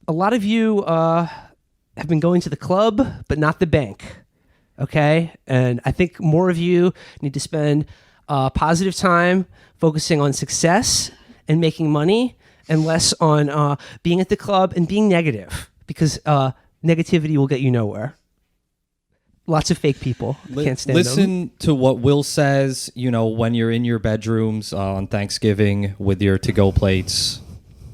a lot of you have been going to the club, but not the bank. Okay? And I think more of you need to spend positive time focusing on success and making money and less on being at the club and being negative, because negativity will get you nowhere. Lots of fake people. Can't stand them. Listen to what Will says, when you're in your bedrooms on Thanksgiving with your to-go plates,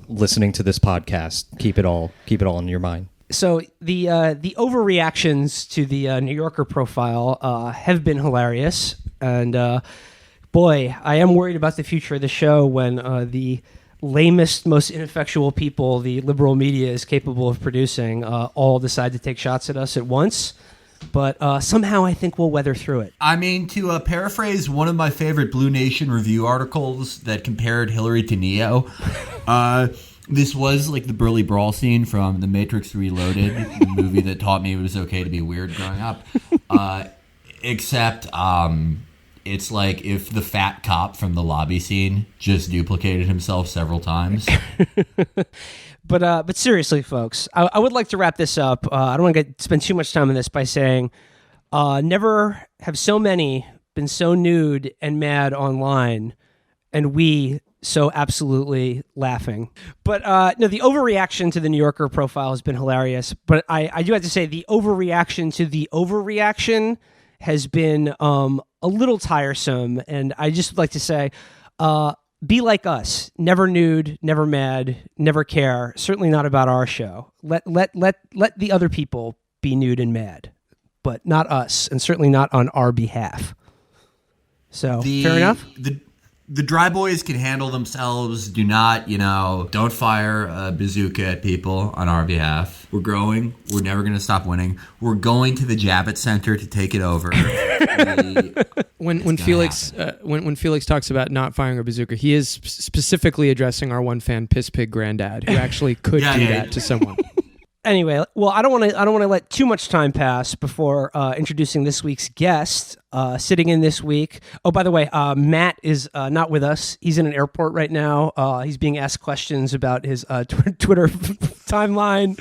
listening to this podcast. Keep it all in your mind. So the overreactions to the New Yorker profile have been hilarious. And boy, I am worried about the future of the show when the lamest, most ineffectual people the liberal media is capable of producing all decide to take shots at us at once. But somehow I think we'll weather through it. I mean, to paraphrase one of my favorite Blue Nation review articles that compared Hillary to Neo, this was like the Burly Brawl scene from The Matrix Reloaded, the movie that taught me it was okay to be weird growing up. Except it's like if the fat cop from the lobby scene just duplicated himself several times. But seriously, folks, I would like to wrap this up. I don't want to spend too much time on this by saying never have so many been so nude and mad online, and we so absolutely laughing. But no, the overreaction to the New Yorker profile has been hilarious. But I do have to say the overreaction to the overreaction has been a little tiresome. And I just would like to say, be like us. Never nude, never mad, never care. Certainly not about our show. Let the other people be nude and mad, but not us, and certainly not on our behalf. So, fair enough? The dry boys can handle themselves. Do not, don't fire a bazooka at people on our behalf. We're growing. We're never going to stop winning. We're going to the Javits Center to take it over. When Felix talks about not firing a bazooka, he is specifically addressing our one fan piss pig granddad, who actually could do that to someone. Anyway, well, I don't want to let too much time pass before introducing this week's guest. Sitting in this week. Oh, by the way, Matt is not with us. He's in an airport right now. He's being asked questions about his Twitter timeline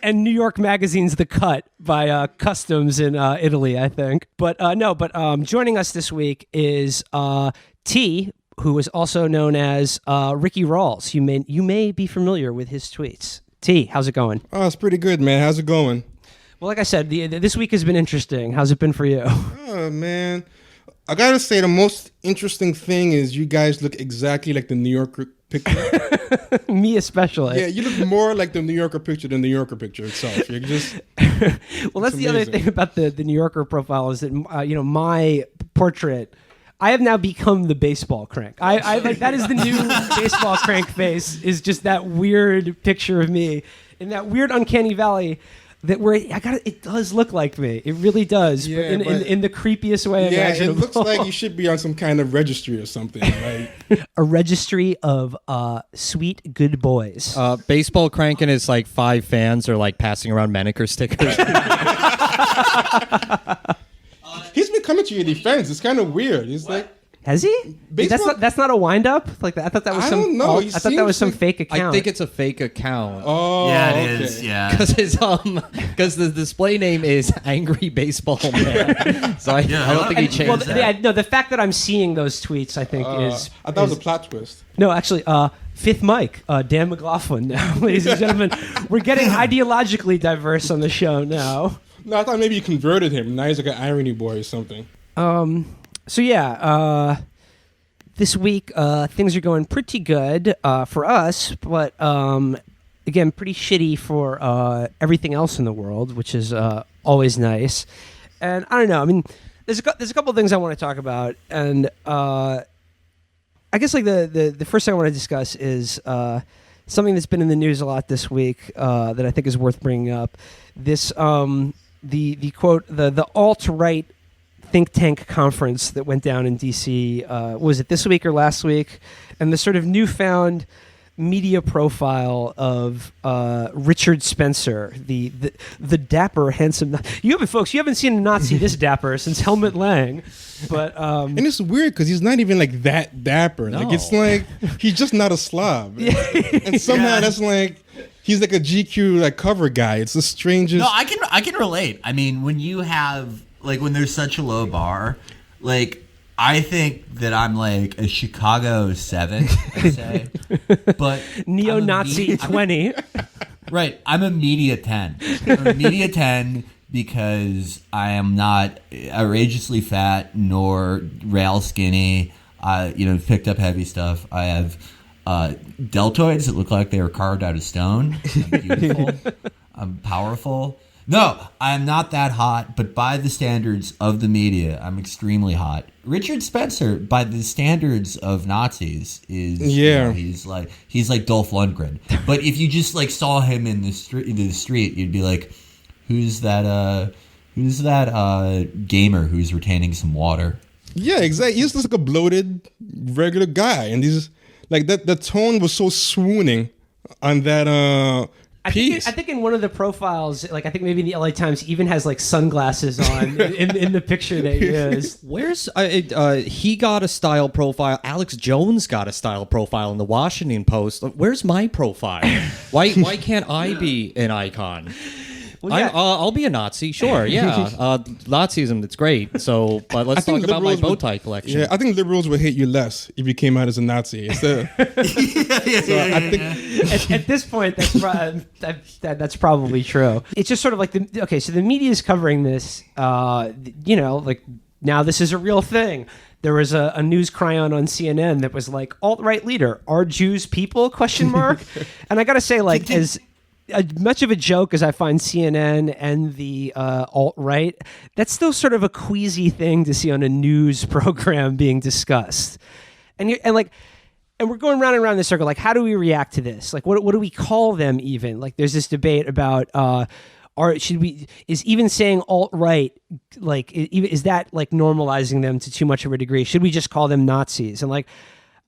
and New York Magazine's The Cut by Customs in Italy, I think. But joining us this week is T, who is also known as Ricky Rawls. You may be familiar with his tweets. T, how's it going? Oh, it's pretty good, man. How's it going? Well, like I said, this week has been interesting. How's it been for you? Oh, man. I got to say, the most interesting thing is you guys look exactly like the New Yorker picture. Me especially. Yeah, you look more like the New Yorker picture than the New Yorker picture itself. You're just... Well, that's the other thing about the New Yorker profile is that, my portrait... I have now become the baseball crank. I like that is the new baseball crank face, is just that weird picture of me in that weird uncanny valley it does look like me. It really does. Yeah, but in the creepiest way imaginable. It looks like you should be on some kind of registry or something. Like a registry of sweet good boys. Baseball crank and his 5 fans are passing around Manicure stickers. He's been coming to your defense. It's kind of weird. He's like, has he? That's not a wind up. I thought that was some. I don't know. I thought that was some fake account. I think it's a fake account. Oh, yeah, it is. Yeah, because the display name is Angry Baseball Man. So I don't think he changed that. The fact that I'm seeing those tweets, I think is. I thought it was a plot twist. No, actually, Fifth Mike, Dan McLaughlin. Now, ladies and gentlemen, we're getting ideologically diverse on the show now. No, I thought maybe you converted him. Now he's like an irony boy or something. So yeah, this week things are going pretty good for us, but again, pretty shitty for everything else in the world, which is always nice. And I don't know. I mean, there's a couple of things I want to talk about, and I guess the first thing I want to discuss is something that's been in the news a lot this week that I think is worth bringing up. This the quote the alt-right think tank conference that went down in DC, was it this week or last week? And the sort of newfound media profile of Richard Spencer, the dapper, handsome. You haven't seen a Nazi this dapper since Helmut Lang, but and it's weird because he's not even like that dapper. No. Like it's like he's just not a slob, and somehow that's like he's like a GQ like cover guy. It's the strangest. No, I can relate. I mean, when you have like when there's such a low bar, like. I think that I'm like a Chicago 7, I'd say. But neo-Nazi 20. Right. I'm a media 10. I'm a media 10 because I am not outrageously fat nor rail skinny. Picked up heavy stuff. I have deltoids that look like they were carved out of stone. I'm beautiful. I'm powerful. No, I'm not that hot, but by the standards of the media, I'm extremely hot. Richard Spencer, by the standards of Nazis, is he's like Dolph Lundgren. But if you just like saw him in the street, you'd be like, who's that gamer who's retaining some water? Yeah, exactly. He's just like a bloated regular guy, and he's like that. The tone was so swooning on that. I think in one of the profiles, like I think maybe the LA Times even has like sunglasses on in the picture they use. Where's he got a style profile? Alex Jones got a style profile in the Washington Post. Where's my profile? Why can't I be an icon? Well, yeah. I'll be a Nazi, sure, yeah. Nazism, it's great. So, but let's talk about my bow tie collection. Yeah, I think liberals would hate you less if you came out as a Nazi. I think at this point, that's probably true. It's just sort of like so the media is covering this. Like now this is a real thing. There was a news cryon on CNN that was like alt-right leader, are Jews people? ? And I got to say, like as much of a joke as I find CNN and the alt-right, that's still sort of a queasy thing to see on a news program being discussed. And we're going round and round in this circle. Like, how do we react to this? Like, what do we call them even? Like, there's this debate about is even saying alt-right, like, is that like normalizing them to too much of a degree? Should we just call them Nazis? And like,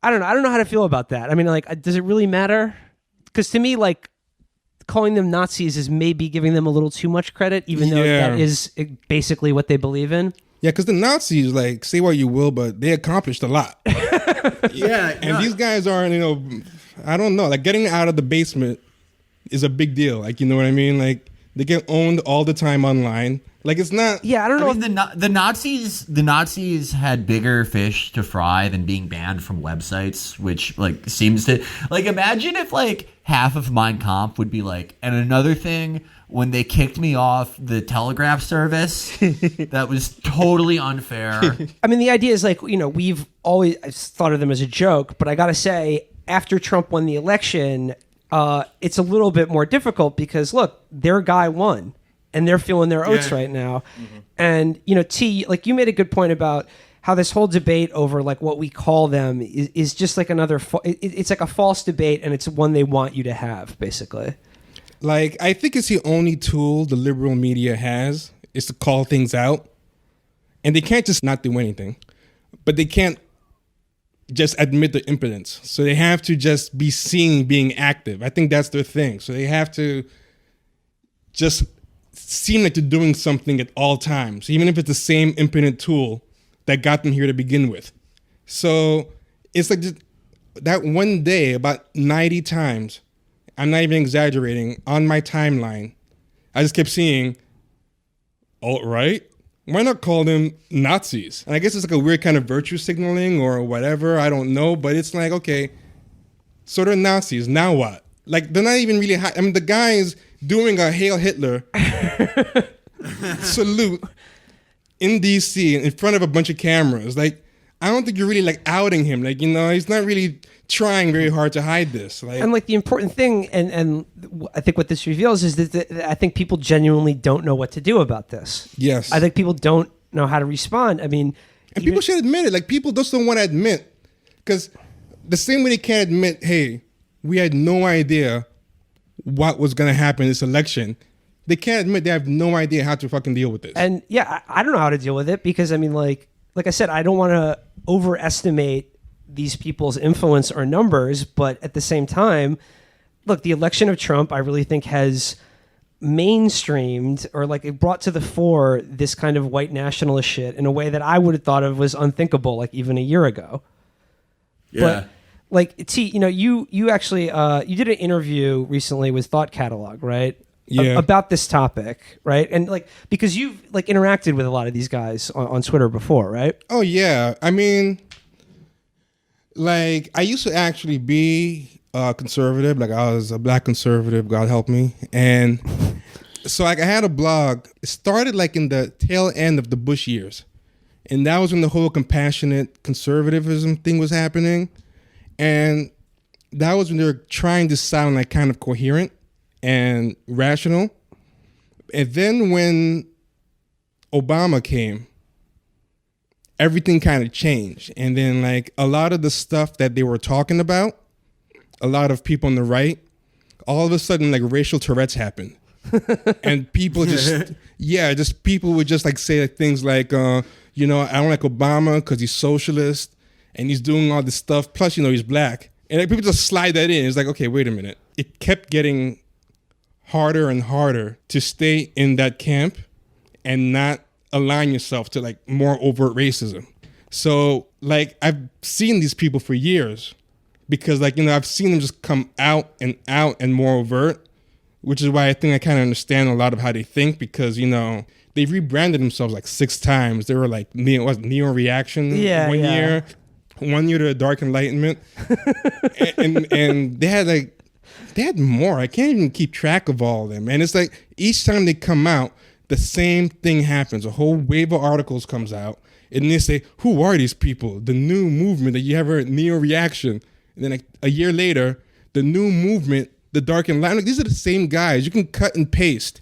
I don't know how to feel about that. I mean, like, does it really matter? Because to me, like, calling them Nazis is maybe giving them a little too much credit, even though that is basically what they believe in. Yeah, because the Nazis, like, say what you will, but they accomplished a lot. These guys aren't, I don't know, like getting out of the basement is a big deal. Like, you know what I mean? Like, they get owned all the time online. Like, it's not. Yeah, I don't know. I mean, the Nazis had bigger fish to fry than being banned from websites, which like seems to like imagine if like half of Mein Kampf would be like, and another thing when they kicked me off the telegraph service, that was totally unfair. I mean, the idea is like we've always thought of them as a joke, but I got to say, after Trump won the election, it's a little bit more difficult because look, their guy won. And they're feeling their oats right now. Mm-hmm. And, T, like you made a good point about how this whole debate over like what we call them is just like another, it's like a false debate and it's one they want you to have, basically. Like, I think it's the only tool the liberal media has is to call things out. And they can't just not do anything. But they can't just admit their impotence. So they have to just be seen being active. I think that's their thing. So they have to just seem like they're doing something at all times, even if it's the same impotent tool that got them here to begin with. So it's like just that one day, about 90 times, I'm not even exaggerating, on my timeline, I just kept seeing, alt-right? Why not call them Nazis? And I guess it's like a weird kind of virtue signaling or whatever, I don't know, but it's like, okay, so they're Nazis, now what? Like, they're not even really I mean, the guy's doing a Hail Hitler salute in D.C. in front of a bunch of cameras. Like, I don't think you're really like outing him. Like, he's not really trying very hard to hide this. Like, and like the important thing, and I think what this reveals is that I think people genuinely don't know what to do about this. Yes. I think people don't know how to respond. I mean, and people should admit it. Like, people just don't want to admit, because the same way they can't admit, hey, we had no idea what was going to happen in this election, they can't admit they have no idea how to fucking deal with this. And yeah, I don't know how to deal with it because I mean, like I said, I don't want to overestimate these people's influence or numbers, but at the same time, look, the election of Trump, I really think has mainstreamed or like it brought to the fore this kind of white nationalist shit in a way that I would have thought of was unthinkable, like even a year ago. Yeah. But like T, you actually you did an interview recently with Thought Catalog, right? Yeah. About this topic, right? And like because you've like interacted with a lot of these guys on Twitter before, right? Oh yeah. I mean, like I used to actually be conservative. Like I was a black conservative, God help me. And so like I had a blog. It started like in the tail end of the Bush years. And that was when the whole compassionate conservatism thing was happening. And that was when they were trying to sound like kind of coherent and rational. And then when Obama came, everything kind of changed. And then like a lot of the stuff that they were talking about, a lot of people on the right, all of a sudden like racial Tourette's happened. And people just people would just like say like, things like, I don't like Obama because he's socialist and he's doing all this stuff. Plus, he's black. And like, people just slide that in. It's like, okay, wait a minute. It kept getting harder and harder to stay in that camp and not align yourself to like more overt racism. So like I've seen these people for years because like, I've seen them just come out and more overt, which is why I think I kind of understand a lot of how they think because, they've rebranded themselves like 6 times. They were like Neo Reaction one year, 1 year to the Dark Enlightenment. and they had more. I can't even keep track of all of them. And it's like each time they come out, the same thing happens. A whole wave of articles comes out. And they say, who are these people? The new movement that you have heard, Neo Reaction. And then like a year later, the new movement, the Dark Enlightenment. These are the same guys. You can cut and paste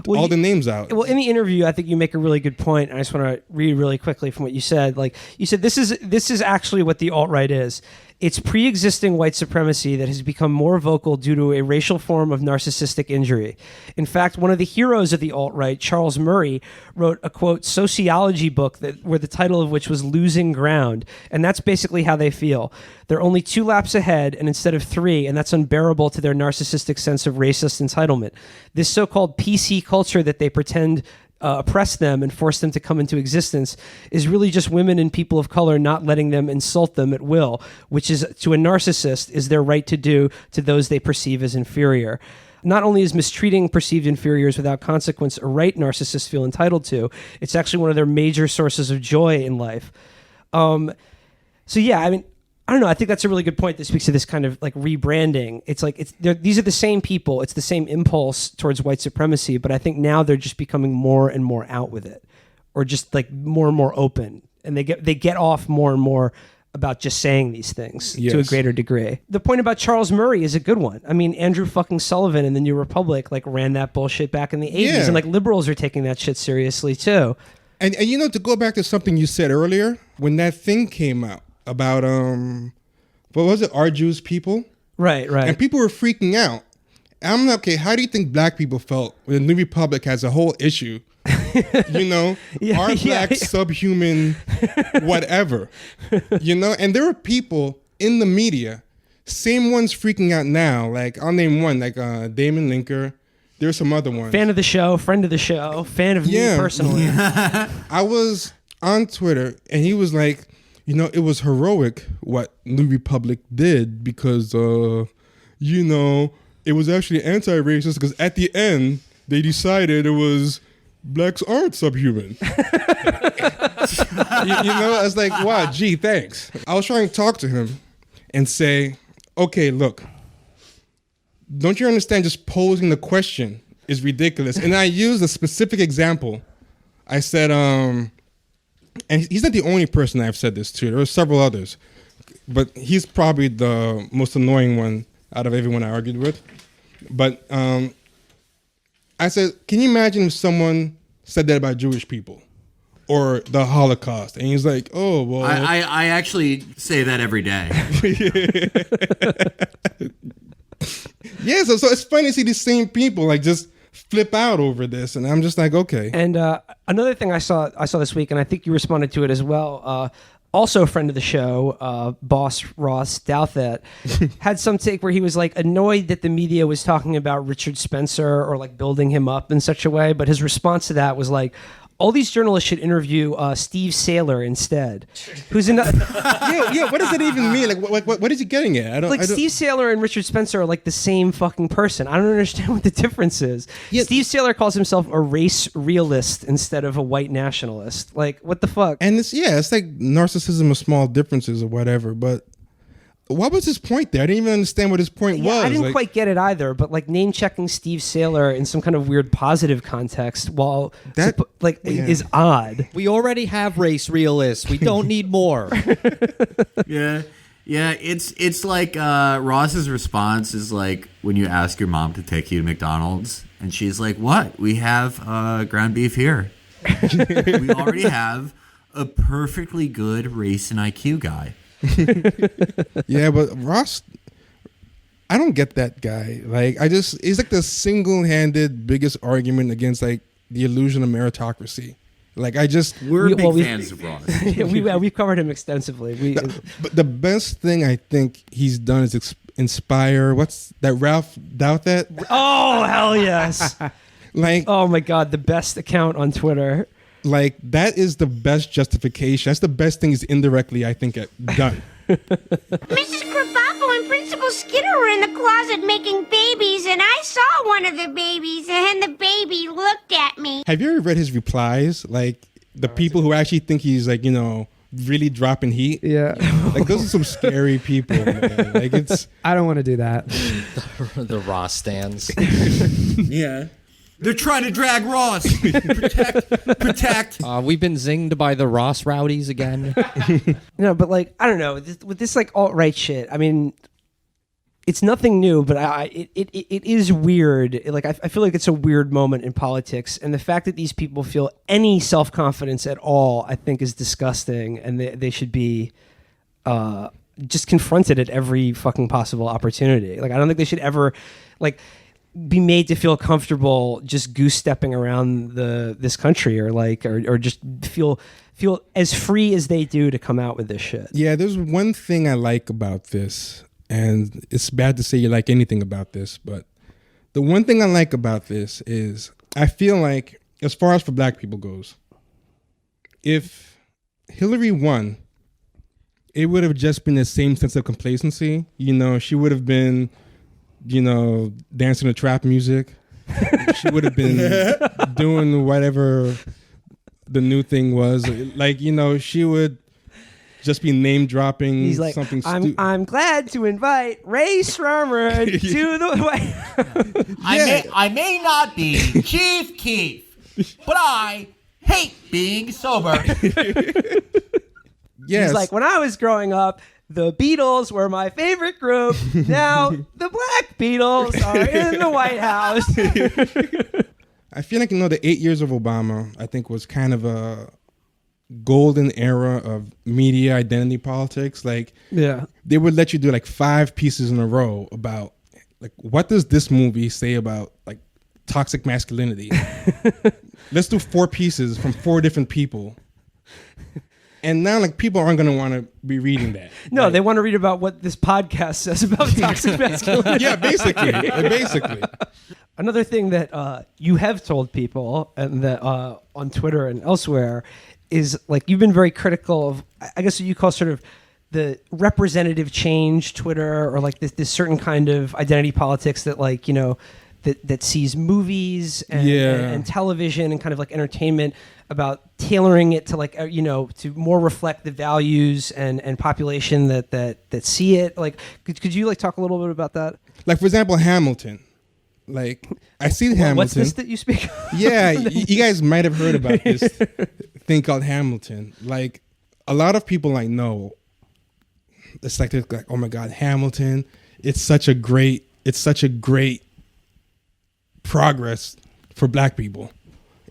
all the names out. Well, in the interview, I think you make a really good point. And I just want to read really quickly from what you said. Like you said, this is actually what the alt-right is. It's pre-existing white supremacy that has become more vocal due to a racial form of narcissistic injury. In fact, one of the heroes of the alt-right, Charles Murray, wrote a, quote, sociology book where the title of which was Losing Ground. And that's basically how they feel. They're only 2 laps ahead and instead of 3, and that's unbearable to their narcissistic sense of racist entitlement. This so-called PC culture that they pretend oppress them and force them to come into existence is really just women and people of color not letting them insult them at will, which is to a narcissist is their right to do to those they perceive as inferior. Not only is mistreating perceived inferiors without consequence a right narcissists feel entitled to, it's actually one of their major sources of joy in life. So yeah, I mean, I don't know. I think that's a really good point that speaks to this kind of like rebranding. It's like these are the same people. It's the same impulse towards white supremacy, but I think now they're just becoming more and more out with it, or just like more and more open, and they get off more and more about just saying these things to a greater degree. The point about Charles Murray is a good one. I mean, Andrew fucking Sullivan in the New Republic like ran that bullshit back in the 80s, and like liberals are taking that shit seriously too. And to go back to something you said earlier, when that thing came out about what was it, Our Jews People? Right. And people were freaking out. And I'm like, okay, how do you think black people felt when the New Republic has a whole issue? Our black subhuman whatever. And there are people in the media, same ones freaking out now. Like I'll name one, like Damon Linker. There's some other ones. Fan of the show, friend of the show, fan of me personally. I was on Twitter and he was like, it was heroic what New Republic did because, it was actually anti-racist because at the end, they decided it was blacks aren't subhuman. I was like, wow, gee, thanks. I was trying to talk to him and say, okay, look, don't you understand just posing the question is ridiculous? And I used a specific example. I said, and he's not the only person I've said this to. There are several others. But he's probably the most annoying one out of everyone I argued with. But I said, can you imagine if someone said that about Jewish people or the Holocaust? And he's like, oh, well. I actually say that every day. Yeah, so it's funny to see these same people like just flip out over this, and I'm just like, okay. And another thing I saw this week, and I think you responded to it as well. also a friend of the show, boss Ross Douthat, had some take where he was like annoyed that the media was talking about Richard Spencer or like building him up in such a way. But his response to that was like, all these journalists should interview Steve Saylor instead, who's in. Yeah. What does it even mean? Like, what is he getting at? I don't. Steve Saylor and Richard Spencer are like the same fucking person. I don't understand what the difference is. Yeah. Steve Saylor calls himself a race realist instead of a white nationalist. Like, what the fuck? And it's like narcissism of small differences or whatever. But what was his point there? I didn't even understand what his point was. I didn't quite get it either. But like name checking Steve Saylor in some kind of weird positive context, while is odd. We already have race realists. We don't need more. Yeah. It's like Ross's response is like when you ask your mom to take you to McDonald's, and she's like, "What? We have ground beef here. We already have a perfectly good race and IQ guy." Yeah, but Ross, I don't get that guy. Like, he's like the single-handed biggest argument against like the illusion of meritocracy. Like, we're big fans of Ross. We've covered him extensively. But the best thing I think he's done is inspire. What's that? Ralph Douthat? Oh hell yes! Like, oh my god, the best account on Twitter. Like, that is the best justification. That's the best thing he's indirectly, I think, done. Mrs. Krabappel and Principal Skinner were in the closet making babies, and I saw one of the babies, and the baby looked at me. Have you ever read his replies? Like, the people who actually think he's, like, really dropping heat? Yeah. Like, those are some scary people, man. Like, I don't want to do that. The Ross stands. Yeah. They're trying to drag Ross. Protect. We've been zinged by the Ross rowdies again. But like, I don't know, with this like alt-right shit, I mean, it's nothing new, but it is weird. Like, I feel like it's a weird moment in politics, and the fact that these people feel any self-confidence at all, I think, is disgusting, and they should be just confronted at every fucking possible opportunity. Like, I don't think they should ever, like, be made to feel comfortable just goose stepping around this country, or just feel as free as they do to come out with this shit. Yeah, there's one thing I like about this, and it's bad to say you like anything about this, but the one thing I like about this is I feel like, as far as for black people goes, if Hillary won, it would have just been the same sense of complacency. She would have been dancing to trap music. She would have been doing whatever the new thing was. Like, she would just be name dropping. He's like, something I'm glad to invite Ray Shermer to the I may not be Chief Keef, but I hate being sober. Yes. He's like, when I was growing up, the Beatles were my favorite group. Now the Black Beatles are in the White House. I feel like, the 8 years of Obama, I think, was kind of a golden era of media identity politics. Like, yeah, they would let you do like 5 pieces in a row about, like, what does this movie say about, like, toxic masculinity? Let's do 4 pieces from 4 different people. And now, like, people aren't going to want to be reading that. No, they want to read about what this podcast says about toxic masculinity. Yeah, basically. Another thing that you have told people, and that on Twitter and elsewhere, is like you've been very critical of, I guess what you call sort of the representative change Twitter, or like this certain kind of identity politics that, like, that sees movies and television and kind of like entertainment about tailoring it to, like, to more reflect the values and population that see it. Like, could you like talk a little bit about that? Like, for example, Hamilton. Like, I see Hamilton. What's this that you speak of? Yeah, you guys might have heard about this thing called Hamilton. Like, a lot of people know. It's like, they're like, oh my God, Hamilton. It's such a great progress for black people.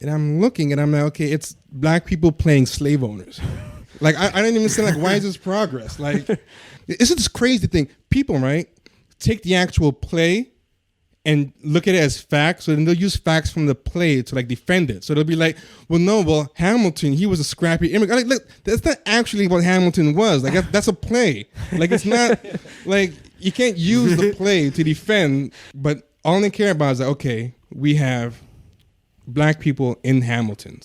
And I'm looking and I'm like, okay, it's black people playing slave owners. Like, I didn't even say, like, why is this progress? Like, it's this crazy thing. People, right, take the actual play and look at it as facts. So then they'll use facts from the play to like defend it. So they'll be like, well, Hamilton, he was a scrappy immigrant. Like, look, that's not actually what Hamilton was. Like that's a play. Like it's not like you can't use the play to defend. But all they care about is like, okay, we have black people in Hamilton,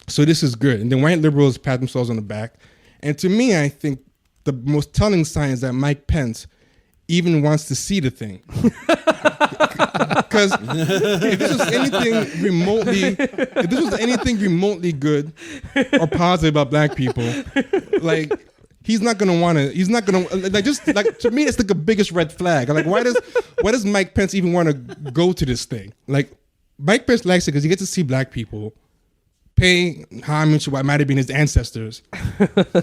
so this is good. And then white liberals pat themselves on the back. And to me, I think the most telling sign is that Mike Pence even wants to see the thing. Because if this was anything remotely good or positive about black people, like he's not gonna like just like to me it's like the biggest red flag. Like why does Mike Pence even want to go to this thing? Like Mike Pence likes it because he gets to see black people pay homage to what might have been his ancestors.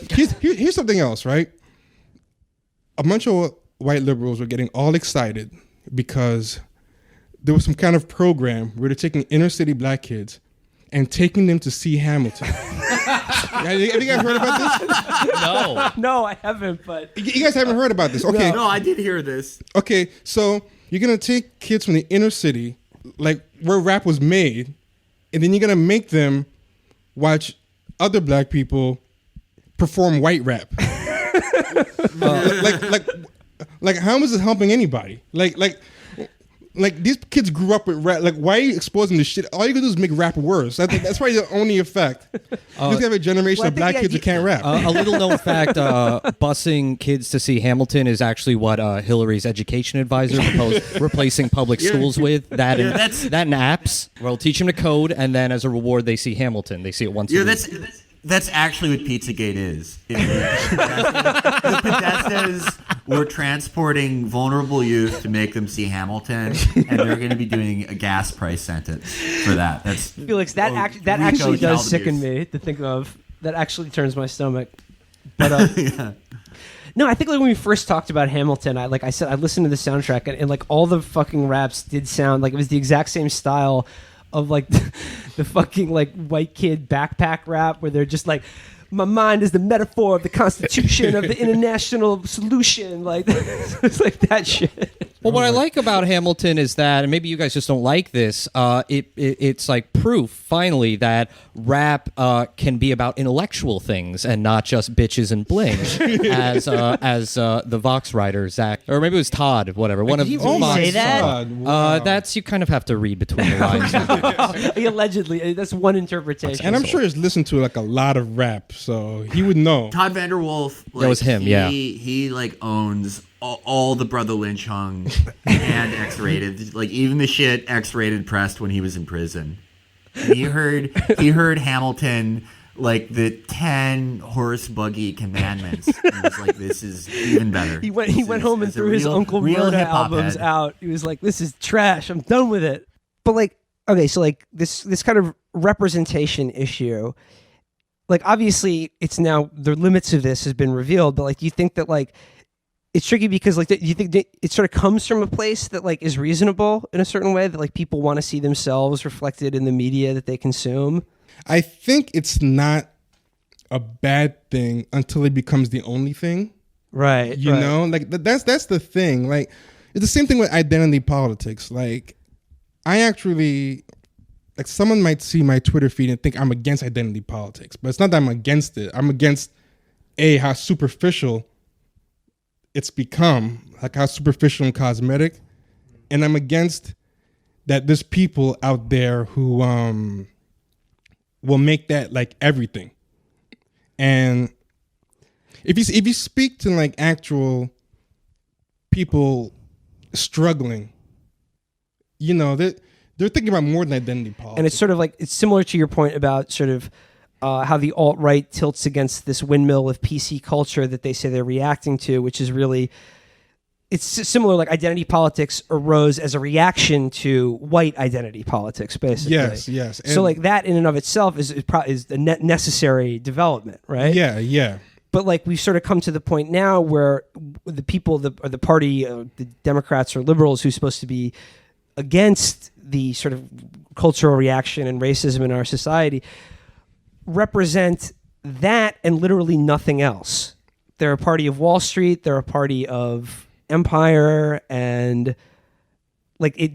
Here's something else, right? A bunch of white liberals were getting all excited because there was some kind of program where they're taking inner city black kids and taking them to see Hamilton. Have you guys heard about this? No, I haven't. But you guys haven't heard about this? Okay. No, I did hear this. Okay, so you're gonna take kids from the inner city, like where rap was made, and then you're gonna make them watch other black people perform white rap. Like how is it helping anybody? Like these kids grew up with rap. Like why are you exposing this shit? All you can do is make rap worse. I think that's probably the only effect. You have a generation of black kids who can't rap. A little known fact: busing kids to see Hamilton is actually what Hillary's education advisor proposed replacing public schools with. That and apps. Well, teach them to code, and then as a reward, they see Hamilton. They see it once a week. That's actually what Pizzagate is. The Podestas were transporting vulnerable youth to make them see Hamilton, and they're going to be doing a gas price sentence for that. That's Felix, that actually does sicken me to think of. That actually turns my stomach. But yeah. No, I think like when we first talked about Hamilton, I listened to the soundtrack and like all the fucking raps did sound like it was the exact same style of like the fucking like white kid backpack rap where they're just like, my mind is the metaphor of the Constitution of the international solution. Like it's like that shit. Well, what I like about Hamilton is that, and maybe you guys just don't like this, it's like proof, finally, that rap can be about intellectual things and not just bitches and bling, as the Vox writer, Zach, or maybe it was Todd, whatever. One of Did you the Vox, say that? Wow. That's, you kind of have to read between the lines. Allegedly, that's one interpretation. And I'm sure he's listened to like a lot of rap, so he would know. Todd Vanderwolf, like, that was him, yeah. He like owns all the Brother Lynch hung and X-rated, like even the shit X-rated pressed when he was in prison. And he heard Hamilton, like the 10 horse buggy commandments. And he was like, this is even better. He went home and threw his Uncle Rhoda albums out. He was like, this is trash. I'm done with it. But like, okay, so like this kind of representation issue, like obviously it's now the limits of this has been revealed, but like do you think that like it's tricky because like you think it sort of comes from a place that like is reasonable in a certain way, that like people want to see themselves reflected in the media that they consume? I think it's not a bad thing until it becomes the only thing. Right. You know, like that's the thing. Like it's the same thing with identity politics. Like I actually, like someone might see my Twitter feed and think I'm against identity politics, but it's not that I'm against it. I'm against how superficial it's become, like how superficial and cosmetic, and I'm against that there's people out there who will make that like everything. And if you speak to like actual people struggling, you know, they're thinking about more than identity politics. And it's sort of like, it's similar to your point about sort of how the alt-right tilts against this windmill of PC culture that they say they're reacting to, which is really, it's similar, like identity politics arose as a reaction to white identity politics, basically. Yes. And so like that in and of itself is a necessary development, right? Yeah. But like we've sort of come to the point now where the people, the party, the Democrats or liberals who's supposed to be against the sort of cultural reaction and racism in our society represent that and literally nothing else. They're a party of Wall Street. They're a party of empire and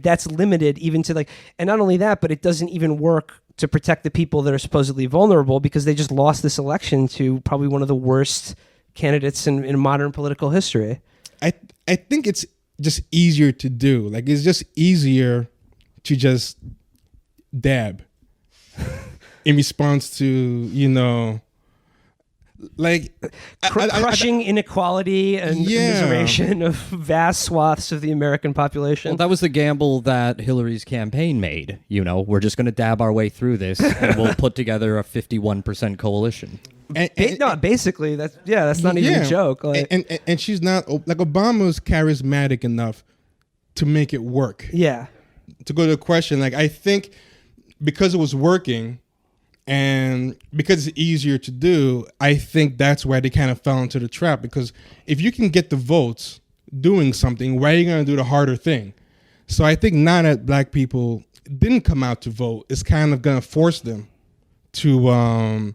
That's limited even to and not only that, but it doesn't even work to protect the people that are supposedly vulnerable because they just lost this election to probably one of the worst candidates in modern political history. I think it's just easier to do. It's just easier to just dab in response to, crushing inequality and immiseration of vast swaths of the American population. Well, that was the gamble that Hillary's campaign made. We're just going to dab our way through this, and we'll put together a 51% coalition. Basically, that's not even a joke. And she's not Obama's charismatic enough to make it work. Yeah. To go to the question, I think because it was working. And because it's easier to do, I think that's why they kind of fell into the trap. Because if you can get the votes doing something, why are you going to do the harder thing? So I think now that black people didn't come out to vote, it's kind of going to force them to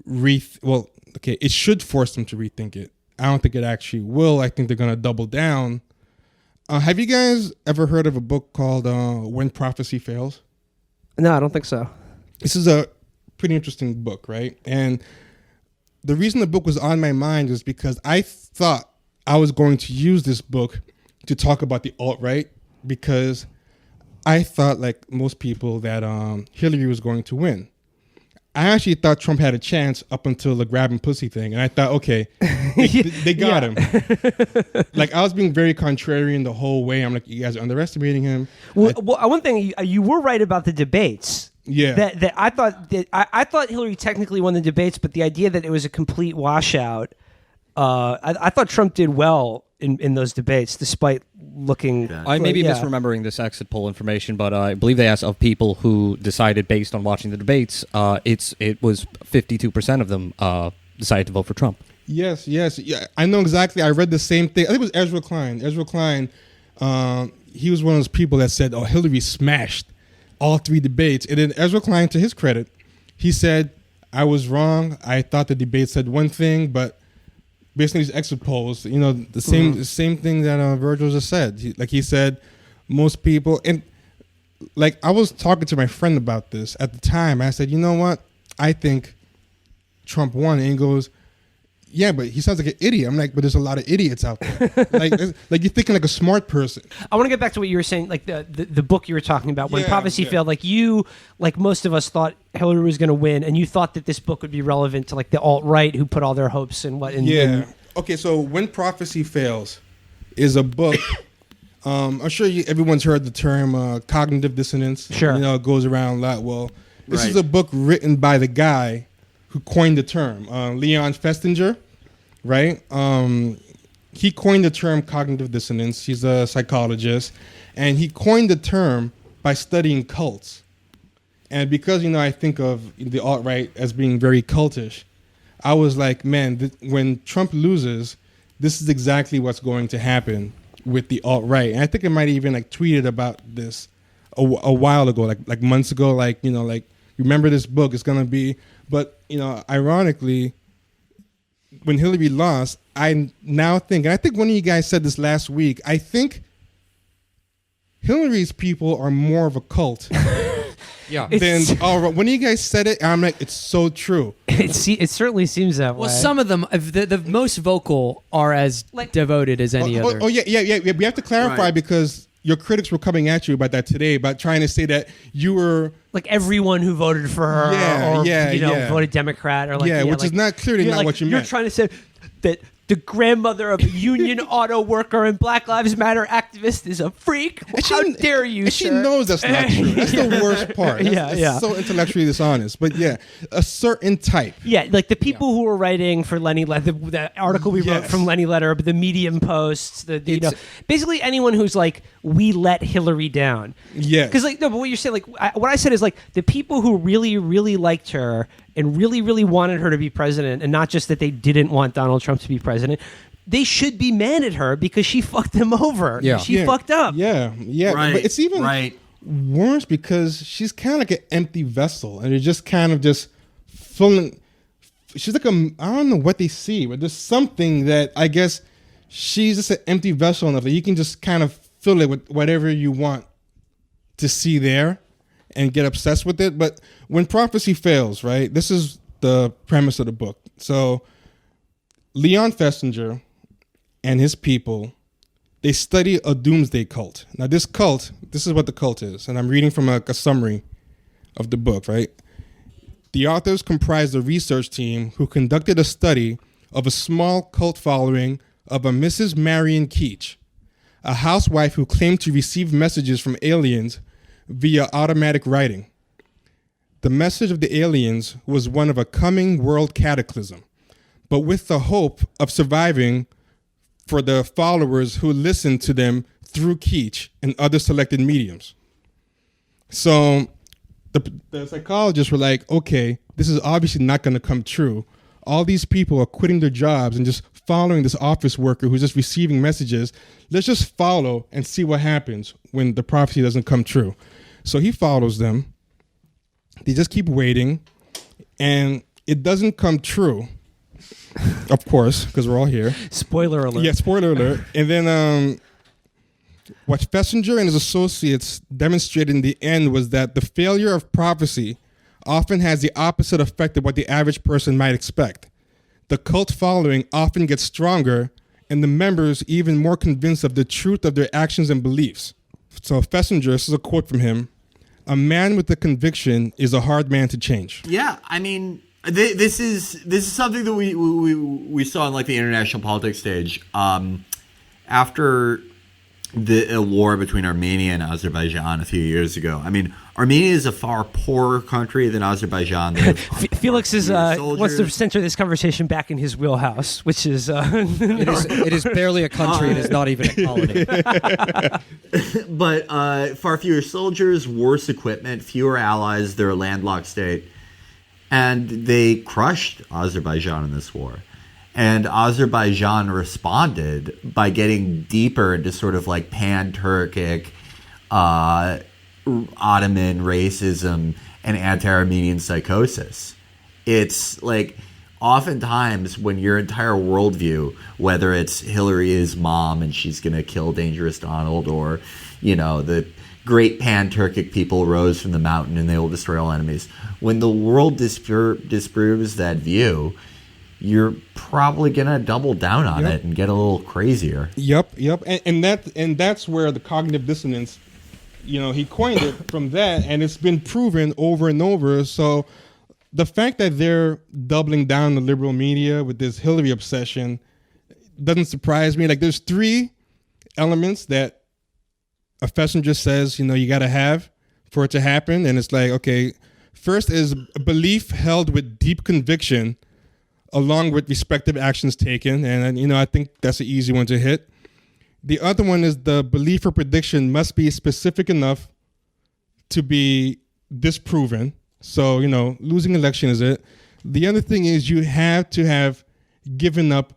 it should force them to rethink it. I don't think it actually will. I think they're going to double down. Have you guys ever heard of a book called When Prophecy Fails? No, I don't think so. This is a pretty interesting book, right? And the reason the book was on my mind is because I thought I was going to use this book to talk about the alt-right because I thought, like most people, that Hillary was going to win. I actually thought Trump had a chance up until the grabbing pussy thing. And I thought, okay, they got him. I was being very contrarian the whole way. I'm like, you guys are underestimating him. Well, one thing, you were right about the debates. Yeah. That I thought Hillary technically won the debates, but the idea that it was a complete washout, I thought Trump did well in those debates, despite looking. I may be misremembering this exit poll information, but I believe they asked of people who decided based on watching the debates, it was 52% of them decided to vote for Trump. Yes. Yeah, I know exactly. I read the same thing. I think it was Ezra Klein. Ezra Klein, he was one of those people that said, "Oh, Hillary smashed all three debates." And then Ezra Klein, to his credit, he said, "I was wrong. I thought the debate said one thing, but based on these exit polls, the same thing that Virgil just said. He said, most people, and I was talking to my friend about this at the time. I said, you know what? I think Trump won. And he goes, yeah, but he sounds like an idiot. I'm like, but there's a lot of idiots out there. You're thinking like a smart person. I want to get back to what you were saying, the book you were talking about, When Prophecy Failed. Like most of us thought Hillary was going to win, and you thought that this book would be relevant to the alt-right who put all their hopes in what. Okay, so When Prophecy Fails is a book. I'm sure everyone's heard the term cognitive dissonance. Sure. It goes around a lot. Well, this is a book written by the guy who coined the term, Leon Festinger, right? He coined the term cognitive dissonance. He's a psychologist, and he coined the term by studying cults. And because, I think of the alt-right as being very cultish, I was like, man, when Trump loses, this is exactly what's going to happen with the alt-right. And I think I might even tweeted about this a while ago, like months ago, remember this book, it's going to be. But, ironically, when Hillary lost, I now think, and I think one of you guys said this last week, I think Hillary's people are more of a cult. Yeah. When you guys said it, I'm like, it's so true. It certainly seems that way. Well, some of them, the most vocal, are as devoted as any other. Oh, yeah. We have to clarify because your critics were coming at you about that today, about trying to say that you were everyone who voted for her, voted Democrat, or which is not clearly not what you meant. You're trying to say that the grandmother of a union auto worker and Black Lives Matter activist is a freak. How dare you, and sir? she knows that's not true. That's the worst part. That's so intellectually dishonest. But a certain type. Yeah, the people who were writing for Lenny, the article we wrote from Lenny Letter, the Medium Post, basically anyone who's we let Hillary down. Yeah. Because but what you're saying, what I said is the people who really, really liked her and really, really wanted her to be president, and not just that they didn't want Donald Trump to be president, they should be mad at her because she fucked them over. Yeah. She fucked up. Yeah. Right. But it's even worse because she's kind of like an empty vessel, and it's just kind of just filling. She's I don't know what they see, but there's something that I guess she's just an empty vessel enough that you can just kind of fill it with whatever you want to see there and get obsessed with it. But when prophecy fails, right, this is the premise of the book. So Leon Festinger and his people, they study a doomsday cult. Now this is what the cult is. And I'm reading from a summary of the book, right? The authors comprised a research team who conducted a study of a small cult following of a Mrs. Marion Keach, a housewife who claimed to receive messages from aliens via automatic writing. The message of the aliens was one of a coming world cataclysm, but with the hope of surviving for the followers who listened to them through Keach and other selected mediums. So the psychologists were like, okay, this is obviously not going to come true. All these people are quitting their jobs and just following this office worker who's just receiving messages. Let's just follow and see what happens when the prophecy doesn't come true. So he follows them. They just keep waiting, and it doesn't come true, of course, because we're all here. Spoiler alert. Yeah, spoiler alert. And then what Festinger and his associates demonstrated in the end was that the failure of prophecy often has the opposite effect of what the average person might expect. The cult following often gets stronger, and the members even more convinced of the truth of their actions and beliefs. So Festinger, this is a quote from him, "A man with a conviction is a hard man to change." Yeah, I mean, this is something that we saw on like the international politics stage after the war between Armenia and Azerbaijan a few years ago. I mean, Armenia is a far poorer country than Azerbaijan. Felix wants to center this conversation back in his wheelhouse, which is it is barely a country. It is not even a colony. But far fewer soldiers, worse equipment, fewer allies. They're a landlocked state, and they crushed Azerbaijan in this war. And Azerbaijan responded by getting deeper into sort of like pan-Turkic, Ottoman racism and anti-Armenian psychosis. It's like oftentimes when your entire worldview, whether it's Hillary is mom and she's going to kill Dangerous Donald, or, you know, the great pan-Turkic people rose from the mountain and they will destroy all enemies. When the world disproves that view, you're probably gonna double down on it and get a little crazier. Yep. And that's where the cognitive dissonance, you know, he coined it from that, and it's been proven over and over. So the fact that they're doubling down the liberal media with this Hillary obsession doesn't surprise me. Like, there's 3 elements that a Festinger says, you know, you got to have for it to happen. And it's like, okay, first is a belief held with deep conviction along with respective actions taken. And, you know, I think that's an easy one to hit. The other one is the belief or prediction must be specific enough to be disproven. So, you know, losing election is it. The other thing is you have to have given up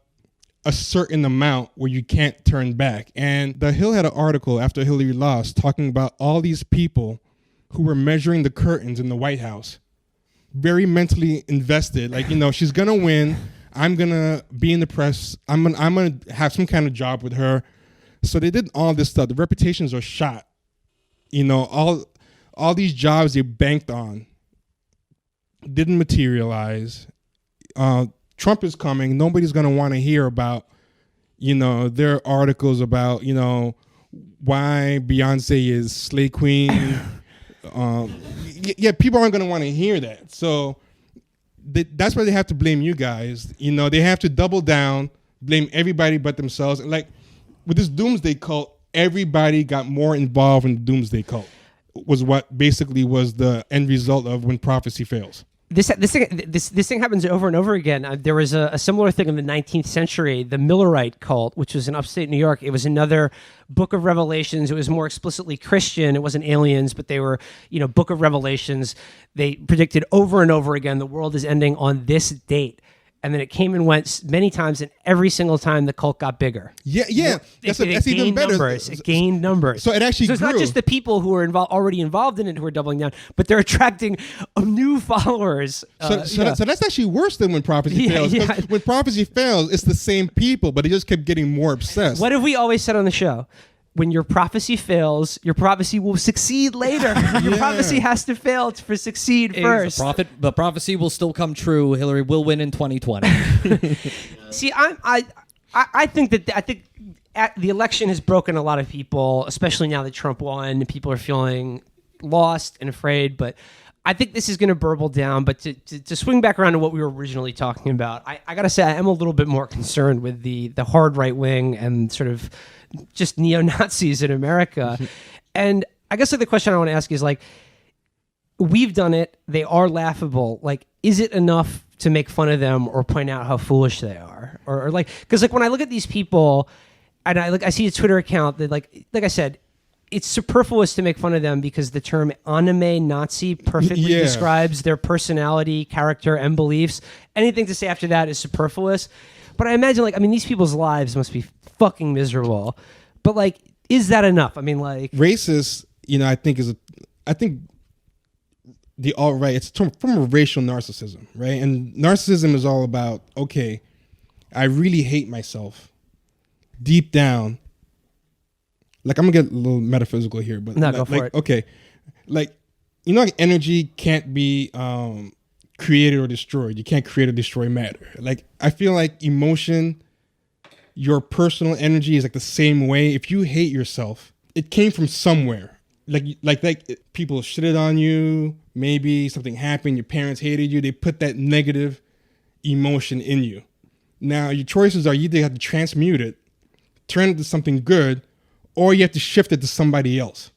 a certain amount where you can't turn back. And The Hill had an article after Hillary lost talking about all these people who were measuring the curtains in the White House. Very mentally invested, like, you know, she's gonna win. I'm gonna be in the press. I'm gonna have some kind of job with her. So they did all this stuff. The reputations are shot. You know, all these jobs they banked on didn't materialize. Trump is coming. Nobody's gonna want to hear about, you know, their articles about, you know, why Beyonce is Slay Queen. People aren't going to want to hear that. So that's why they have to blame you guys. You know, they have to double down, blame everybody but themselves. And like with this doomsday cult, everybody got more involved in the doomsday cult. Was what basically was the end result of when prophecy fails. This thing happens over and over again. There was a similar thing in the 19th century, the Millerite cult, which was in upstate New York. It was another Book of Revelations. It was more explicitly Christian. It wasn't aliens, but they were, you know, Book of Revelations. They predicted over and over again the world is ending on this date. And then it came and went many times, and every single time the cult got bigger. Yeah. That's even better. Numbers. It gained numbers. So it actually grew. It's not just the people who are already involved in it who are doubling down, but they're attracting new followers. So that's actually worse than when prophecy fails. Yeah. When prophecy fails, it's the same people, but they just kept getting more obsessed. What have we always said on the show? when your prophecy fails, your prophecy will succeed later. Your prophecy has to fail to succeed first. The prophecy will still come true. Hillary will win in 2020. See, I think the election has broken a lot of people, especially now that Trump won. People are feeling lost and afraid, but I think this is going to burble down. But to swing back around to what we were originally talking about, I got to say I am a little bit more concerned with the hard right wing and sort of just neo-Nazis in America. And I guess the question I want to ask is, like, we've done it. They are laughable. Like, is it enough to make fun of them or point out how foolish they are? Or like, because like when I look at these people and I see a Twitter account that like I said, it's superfluous to make fun of them because the term anime Nazi perfectly describes their personality, character, and beliefs. Anything to say after that is superfluous. But I imagine, like, I mean, these people's lives must be fucking miserable. But like, is that enough? I mean, like, racist, I think the alt-right, it's from a racial narcissism, right? And narcissism is all about, okay, I really hate myself deep down. Like, I'm gonna get a little metaphysical here, but go for it. Okay, like, like energy can't be created or destroyed. You can't create or destroy matter. Like, I feel like emotion, your personal energy is like the same way. If you hate yourself, it came from somewhere. Like people shitted on you. Maybe something happened. Your parents hated you. They put that negative emotion in you. Now your choices are: you either have to transmute it, turn it to something good, or you have to shift it to somebody else.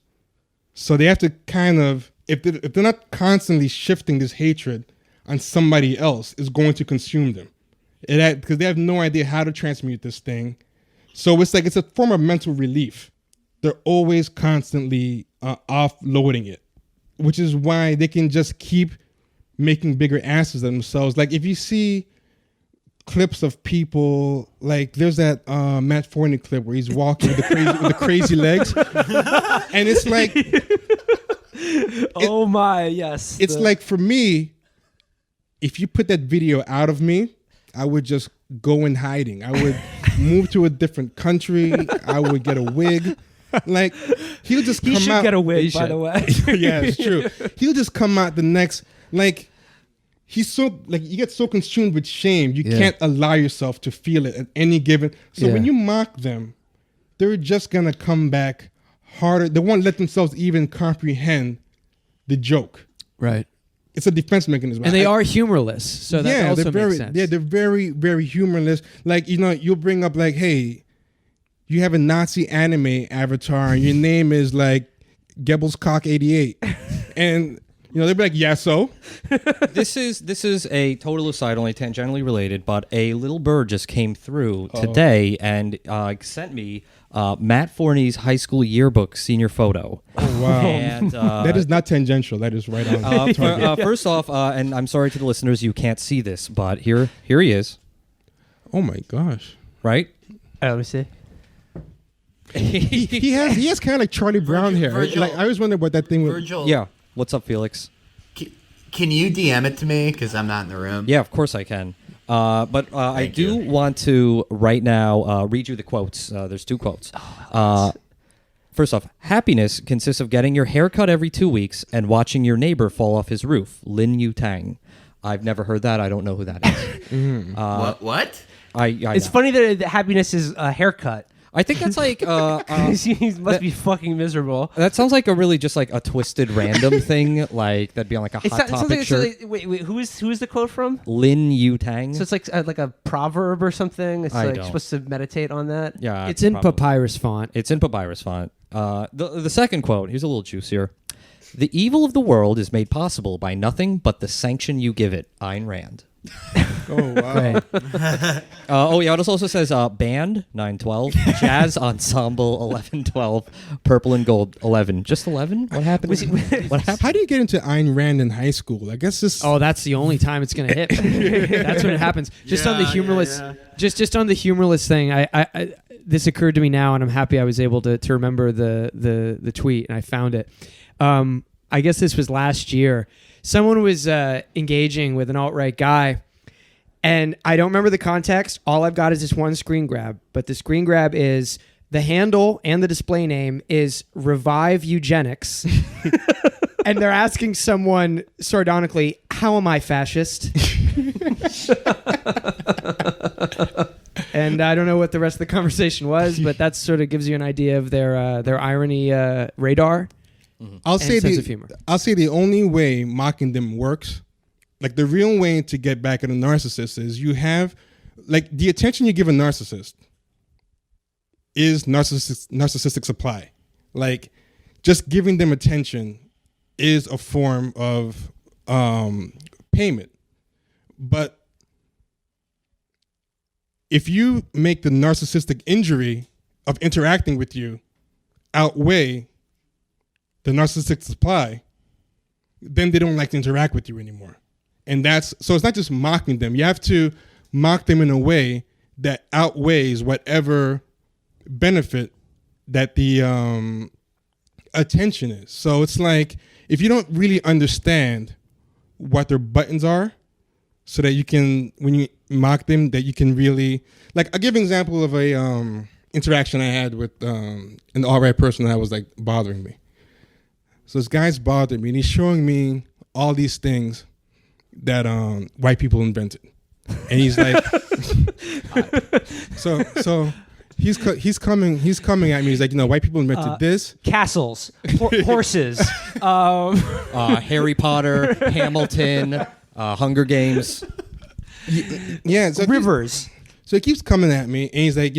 So they have to kind of, if they're not constantly shifting this hatred on somebody else, it's going to consume them. Because they have no idea how to transmute this thing. So it's like, it's a form of mental relief. They're always constantly offloading it, which is why they can just keep making bigger asses of themselves. Like, if you see clips of people, like there's that Matt Forney clip where he's walking with the crazy legs, and it's like, oh my, yes. It's like, for me, if you put that video out of me, I would just go in hiding. I would move to a different country. I would get a wig. Like, he'll just come out. He should get a wig, by the way. Yeah, it's true. He'll just come out the next, like, he's so, like, you get so consumed with shame, you can't allow yourself to feel it at any given. So when you mock them, they're just gonna come back harder. They won't let themselves even comprehend the joke. Right. It's a defense mechanism. And they are humorless, so that also makes sense. Yeah, they're very, very humorless. Like, you'll bring up, like, hey, you have a Nazi anime avatar and your name is like Goebbels Cock 88. And they'll be like, yeah, so? This is a total aside, only tangentially related, but a little bird just came through today and sent me Matt Forney's high school yearbook senior photo. Oh, wow. And, that is not tangential. That is right on target. First off, and I'm sorry to the listeners, you can't see this, but here he is. Oh, my gosh. Right? Let me see. he has kind of like Charlie Brown hair. Virgil, like, I always wondered what that thing was. Virgil, Yeah. What's up, Felix? can you DM it to me? Because I'm not in the room. Yeah, of course I can. But I do want to right now read you the quotes. There's two quotes. First off, happiness consists of getting your hair cut every 2 weeks and watching your neighbor fall off his roof. Lin Yu Tang. I've never heard that. I don't know who that is. What? It's funny that happiness is a haircut. I think that's like He must be fucking miserable. that sounds like a really just like a twisted random thing, like that'd be on like a Hot Topic shirt. Wait, who is the quote from? Lin Yu Tang. So it's like a proverb or something. It's I like don't. supposed to meditate on that. Yeah, It's in probably. papyrus font. It's in papyrus font. The second quote, here's a little juicier. The evil of the world is made possible by nothing but the sanction you give it. Ayn Rand. Oh, wow. It also says band 912, jazz ensemble 1112, purple and gold 11. Just 11? What happened? What happened? How do you get into Ayn Rand in high school? I guess this. Oh, that's the only time it's gonna hit. That's when it happens. Just on the humorless, just on the humorless thing. I this occurred to me now, and I'm happy I was able to remember the tweet, and I found it. I guess this was last year. Someone was engaging with an alt-right guy, and I don't remember the context. All I've got is this one screen grab, but the screen grab is The handle and the display name is Revive Eugenics. And they're asking someone sardonically, how am I fascist? And I don't know what the rest of the conversation was, but that sort of gives you an idea of their irony radar. I'll and say sense of humor. I'll say the only way mocking them works, like the real way to get back at a narcissist, is you have, like, the attention you give a narcissist is narcissistic supply. Like, just giving them attention is a form of payment. But if you make the narcissistic injury of interacting with you outweigh the narcissistic supply, then they don't like to interact with you anymore. And so it's not just mocking them. You have to mock them in a way that outweighs whatever benefit that the attention is. So it's like, if you don't really understand what their buttons are, so that you can, when you mock them, that you can really, like, I'll give an example of a interaction I had with an alt-right person that was like bothering me. So this guy's bothered me, and he's showing me all these things that white people invented, and he's like, so he's coming at me. He's like, white people invented this, castles, horses, Harry Potter, Hamilton, Hunger Games. Yeah, so rivers. So he keeps coming at me, and he's like,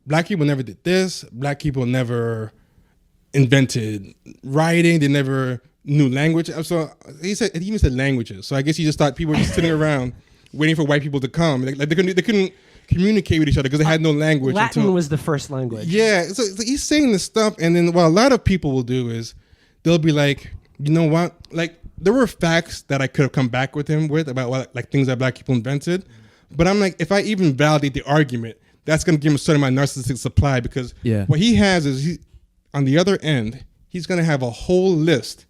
black people never did this. Black people never invented writing. They never knew language. So he even said languages. So I guess he just thought people were just sitting around waiting for white people to come. Like they couldn't communicate with each other because they had no language. Latin was the first language. Yeah. So he's saying this stuff, and then what a lot of people will do is they'll be like, you know what? Like, there were facts that I could have come back with him with about like things that black people invented. But I'm like, if I even validate the argument, that's going to give him a certain amount of narcissistic supply, because what he has is, on the other end, he's going to have a whole list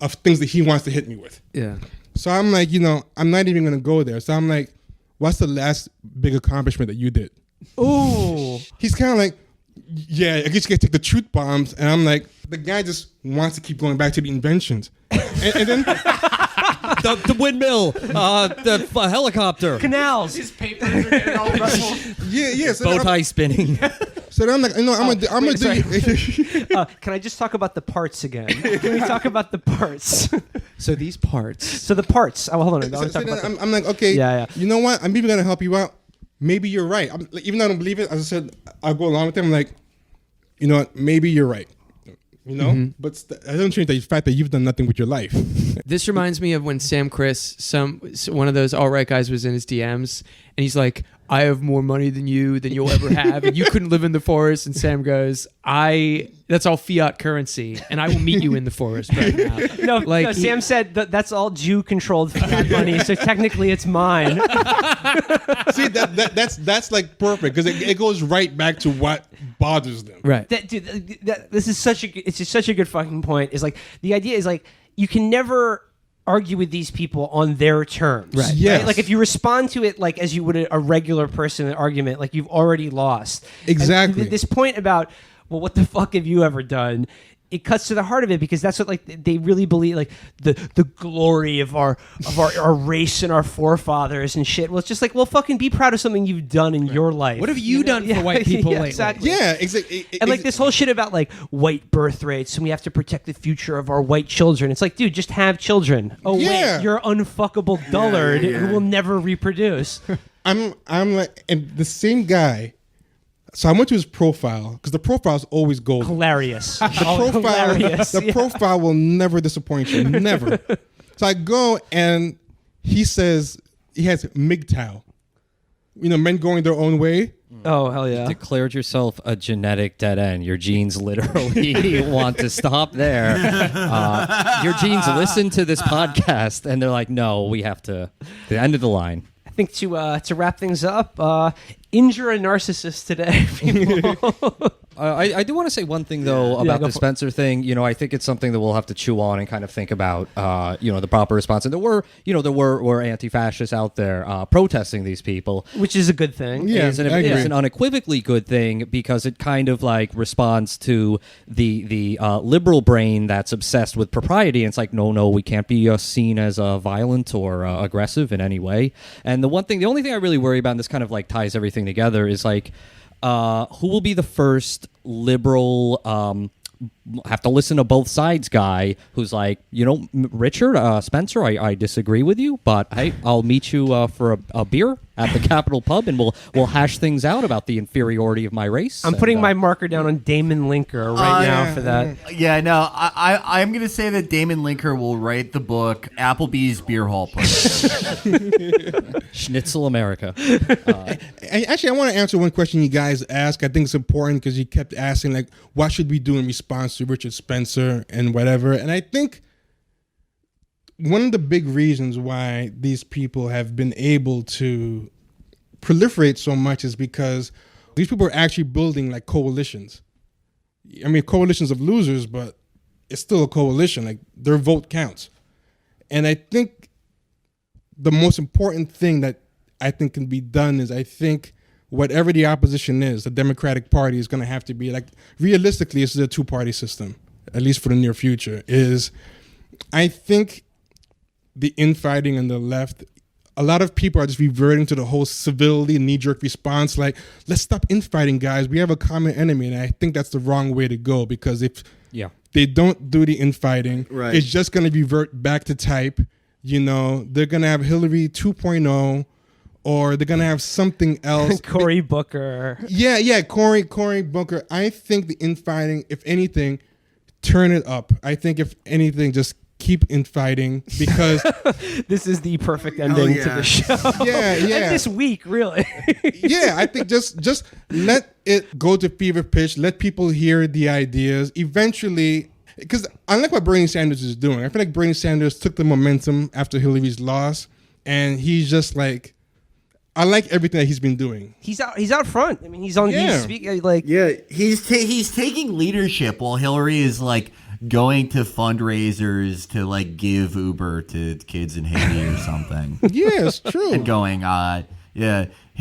of things that he wants to hit me with. Yeah. So I'm like, I'm not even going to go there. So I'm like, what's the last big accomplishment that you did? Ooh. He's kind of like, yeah, I guess you got to take the truth bombs. And I'm like, the guy just wants to keep going back to the inventions. And then the windmill, the helicopter, canals. His papers are getting all ruffled. Yeah. So bow tie spinning. So then I'm like, I'm gonna do. Can I just talk about the parts again? Can we talk about the parts? So these parts. So the parts. Oh, hold on. I'm like, okay. Yeah. You know what? I'm even gonna help you out. Maybe you're right. Even though I don't believe it, as I said, I'll go along with them. I'm like, you know what? Maybe you're right. But I don't change the fact that you've done nothing with your life. This reminds me of when Sam Chris, one of those alt-right guys, was in his DMs, and he's like, I have more money than you'll ever have, and you couldn't live in the forest. And Sam goes, that's all fiat currency, and I will meet you in the forest right now. No, Sam said that's all Jew-controlled fiat money, so technically it's mine. See, that's like perfect, because it goes right back to what bothers them. Right. This is such a good fucking point. Is like, the idea is like, you can never argue with these people on their terms. Right. Yes. Right? Like, if you respond to it like as you would a regular person in an argument, like, you've already lost. Exactly. And this point about, well, what the fuck have you ever done? It cuts to the heart of it, because that's what, like, they really believe, like, the glory of our race and our forefathers and shit. Well, it's just like, well, fucking be proud of something you've done in your life. What have you done for white people lately? Exactly. Yeah, exactly. And like this whole shit about like white birth rates, and we have to protect the future of our white children. It's like, dude, just have children. Oh wait, you're unfuckable dullard who will never reproduce. I'm like, and the same guy. So I went to his profile, because the profile is always golden. Hilarious. The profile will never disappoint you. Never. So I go, and he says he has MGTOW. Men going their own way. Oh, hell yeah. Declared yourself a genetic dead end. Your genes literally want to stop there. Your genes listen to this podcast, and they're like, no, we have to, the end of the line. I think to wrap things up, injure a narcissist today, people. I do want to say one thing though about the Spencer thing. You know, I think it's something that we'll have to chew on and kind of think about. You know, the proper response. And there were anti-fascists out there protesting these people, which is a good thing. Yeah, it's I agree. an unequivocally good thing because it kind of like responds to the liberal brain that's obsessed with propriety. And it's like, no, we can't be seen as violent or aggressive in any way. And the only thing I really worry about, and this kind of like ties everything together, is like who will be the first liberal have to listen to both sides guy who's like, you know, Richard, Spencer, I disagree with you, but hey, I'll meet you for a beer at the Capitol Pub, and we'll hash things out about the inferiority of my race. I'm putting my marker down on Damon Linker now for that. Yeah, no, I'm going to say that Damon Linker will write the book Applebee's Beer Hall Pudding. Schnitzel America. Actually, I want to answer one question you guys asked. I think it's important because you kept asking, like, what should we do in response to Richard Spencer and whatever. And I think one of the big reasons why these people have been able to proliferate so much is because these people are actually building like coalitions. I mean, coalitions of losers, but it's still a coalition. Like, their vote counts. And I think the most important thing that I think can be done is, I think whatever the opposition is, the Democratic Party is going to have to be, like, realistically, this is a two-party system, at least for the near future, is I think the infighting on the left, a lot of people are just reverting to the whole civility, knee-jerk response, like, let's stop infighting, guys. We have a common enemy. And I think that's the wrong way to go, because if they don't do the infighting, it's just going to revert back to type. You know, they're going to have Hillary 2.0, or they're going to have something else. Cory Booker. Yeah, Cory Booker. I think the infighting, if anything, turn it up. I think, if anything, just keep infighting, because this is the perfect ending to the show. Yeah. And this week, really. Yeah, I think just let it go to fever pitch. Let people hear the ideas. Eventually, because unlike what Bernie Sanders is doing, I feel like Bernie Sanders took the momentum after Hillary's loss, and he's just like, I like everything that he's been doing. He's out front. I mean, he's on. Yeah. He's speaking like. Yeah, he's taking leadership while Hillary is like going to fundraisers to like give Uber to kids in Haiti or something. Yeah, it's true. And going,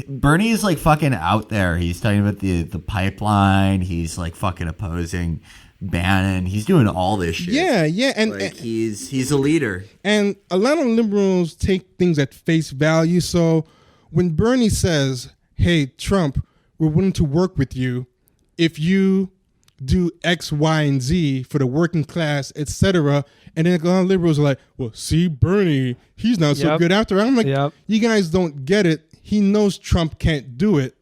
Bernie is like fucking out there. He's talking about the pipeline. He's like fucking opposing Bannon. He's doing all this shit. Yeah, and like, he's a leader. And a lot of liberals take things at face value. So when Bernie says, "Hey, Trump, we're willing to work with you if you do X, Y, and Z for the working class, etc." And then a lot of liberals are like, "Well, see, Bernie, he's not so good after all." I'm like, you guys don't get it. He knows Trump can't do it.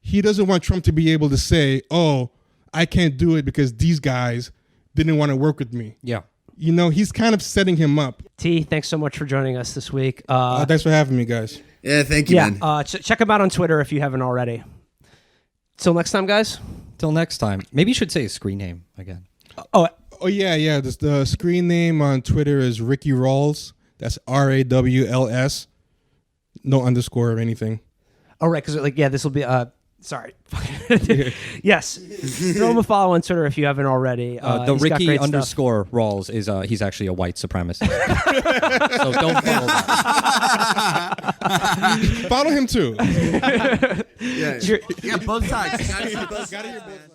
He doesn't want Trump to be able to say, "Oh, I can't do it because these guys didn't want to work with me." Yeah. You know, he's kind of setting him up. T, thanks so much for joining us this week. Thanks for having me, guys. Yeah, thank you, man. Check him out on Twitter if you haven't already. Till next time, guys. Till next time. Maybe you should say his screen name again. Oh yeah. The screen name on Twitter is Ricky Rawls. That's RAWLS. No underscore or anything. Oh, right, because this will be sorry. Yes. Throw him a follow on Twitter if you haven't already. The Ricky underscore Rawls is he's actually a white supremacist. So don't follow that. Follow him too. Yeah, both sides. Gotta hear both sides.